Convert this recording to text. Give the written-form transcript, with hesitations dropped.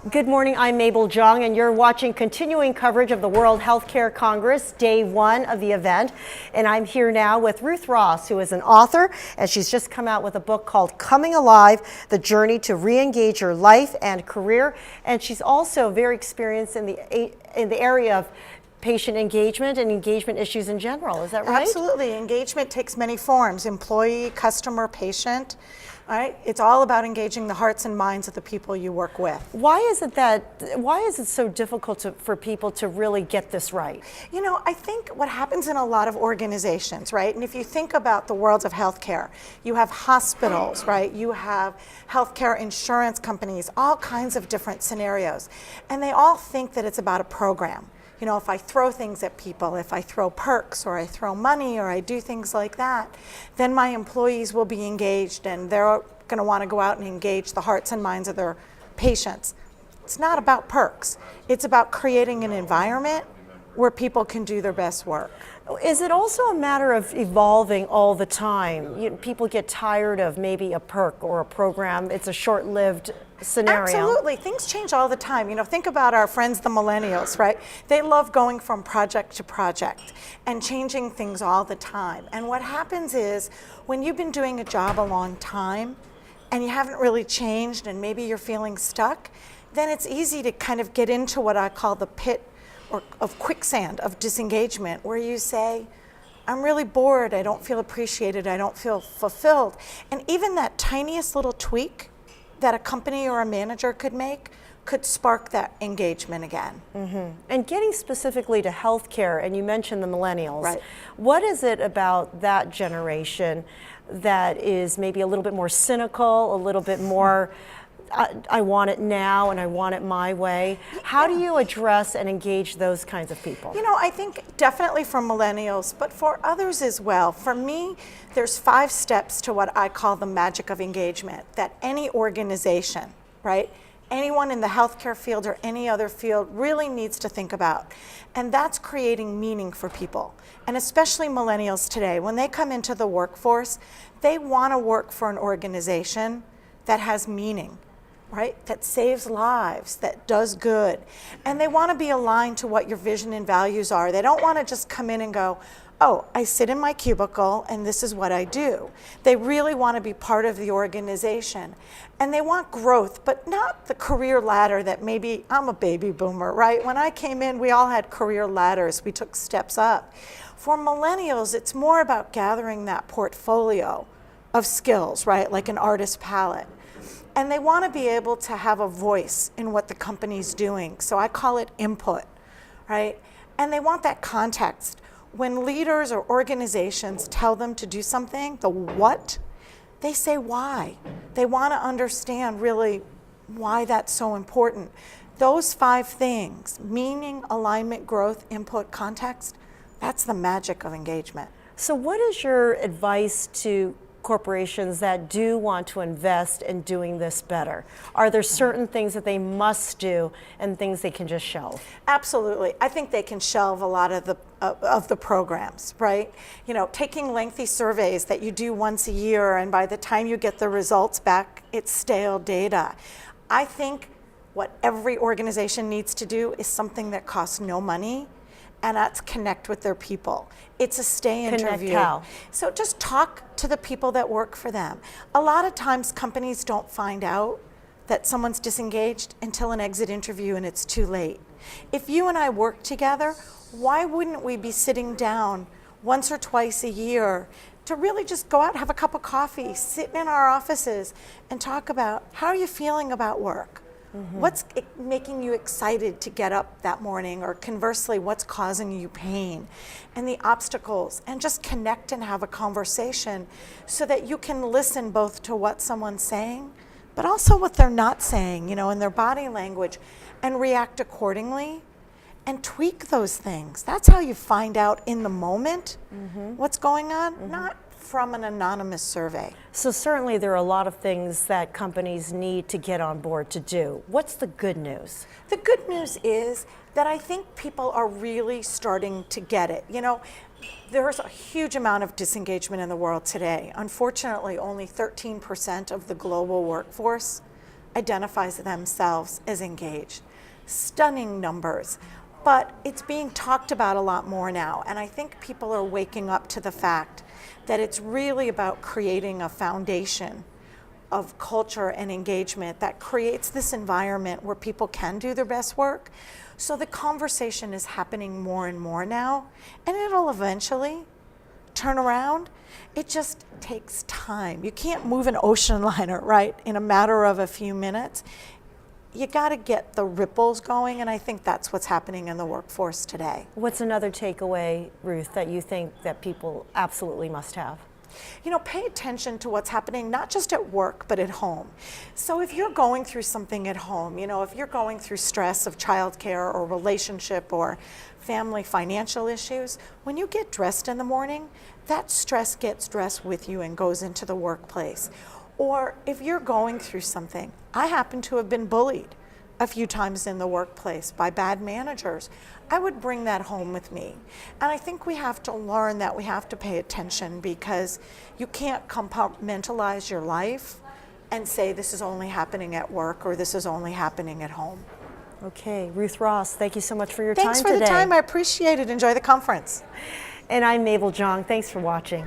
Good morning, I'm Mabel Jung, and you're watching continuing coverage of the World Healthcare Congress, day one of the event. And I'm here now with Ruth Ross, who is an author, and she's just come out with a book called Coming Alive, The Journey to Reengage Your Life and Career. And she's also very experienced in the area of patient engagement and engagement issues in general. Is that right? Absolutely. Engagement takes many forms: employee, customer, patient. All right? It's all about engaging the hearts and minds of the people you work with. Why is it so difficult for people to really get this right? You know, I think what happens in a lot of organizations, right? And if you think about the world of healthcare, you have hospitals, right? You have healthcare insurance companies, all kinds of different scenarios. And they all think that it's about a program. You know, if I throw things at people, if I throw perks or I throw money or I do things like that, then my employees will be engaged and they're going to want to go out and engage the hearts and minds of their patients. It's not about perks. It's about creating an environment where people can do their best work. Is it also a matter of evolving all the time? People get tired of maybe a perk or a program. It's a short-lived scenario. Absolutely. Things change all the time. You know, think about our friends, the Millennials, right? They love going from project to project and changing things all the time. And what happens is when you've been doing a job a long time and you haven't really changed and maybe you're feeling stuck, then it's easy to kind of get into what I call the pit or of quicksand of disengagement, where you say, I'm really bored, I don't feel appreciated, I don't feel fulfilled. And even that tiniest little tweak that a company or a manager could make could spark that engagement again. Mm-hmm. And getting specifically to healthcare, and you mentioned the millennials, right? What is it about that generation that is maybe a little bit more cynical, a little bit more I want it now and I want it my way? How do you address and engage those kinds of people? You know, I think definitely for millennials, but for others as well. For me, there's 5 steps to what I call the magic of engagement that any organization, right, anyone in the healthcare field or any other field really needs to think about. And that's creating meaning for people. And especially millennials today, when they come into the workforce, they want to work for an organization that has meaning, right? That saves lives, that does good. And they want to be aligned to what your vision and values are. They don't want to just come in and go, oh, I sit in my cubicle and this is what I do. They really want to be part of the organization. And they want growth, but not the career ladder that maybe, I'm a baby boomer, right? When I came in, we all had career ladders. We took steps up. For millennials, it's more about gathering that portfolio of skills, right? Like an artist palette. And they want to be able to have a voice in what the company's doing. So I call it input, right? And they want that context. When leaders or organizations tell them to do something, the what, they say why. They want to understand really why that's so important. Those 5 things, meaning, alignment, growth, input, context, that's the magic of engagement. So what is your advice to corporations that do want to invest in doing this better? Are there certain things that they must do and things they can just shelve? Absolutely. I think they can shelve a lot of the programs, right? You know, taking lengthy surveys that you do once a year and by the time you get the results back, it's stale data. I think what every organization needs to do is something that costs no money, and that's connect with their people. It's a stay interview. How? So just talk to the people that work for them. A lot of times companies don't find out that someone's disengaged until an exit interview and it's too late. If you and I work together, why wouldn't we be sitting down once or twice a year to really just go out and have a cup of coffee, sit in our offices and talk about how are you feeling about work? Mm-hmm. What's making you excited to get up that morning, or conversely, what's causing you pain, and the obstacles, and just connect and have a conversation so that you can listen both to what someone's saying, but also what they're not saying, you know, in their body language, and react accordingly and tweak those things. That's how you find out in the moment what's going on, not from an anonymous survey. So certainly there are a lot of things that companies need to get on board to do. What's the good news? The good news is that I think people are really starting to get it. You know, there's a huge amount of disengagement in the world today. Unfortunately, only 13% of the global workforce identifies themselves as engaged. Stunning numbers. But it's being talked about a lot more now, and I think people are waking up to the fact that it's really about creating a foundation of culture and engagement that creates this environment where people can do their best work. So the conversation is happening more and more now, and it'll eventually turn around. It just takes time. You can't move an ocean liner, right, in a matter of a few minutes. You got to get the ripples going, and I think that's what's happening in the workforce today. What's another takeaway, Ruth, that you think that people absolutely must have? You know, pay attention to what's happening, not just at work, but at home. So if you're going through something at home, you know, if you're going through stress of childcare or relationship or family financial issues, when you get dressed in the morning, that stress gets dressed with you and goes into the workplace. Or if you're going through something, I happen to have been bullied a few times in the workplace by bad managers. I would bring that home with me. And I think we have to learn that we have to pay attention, because you can't compartmentalize your life and say this is only happening at work or this is only happening at home. Okay, Ruth Ross, thank you so much for your time today. Thanks for the time. I appreciate it. Enjoy the conference. And I'm Mabel Jong. Thanks for watching.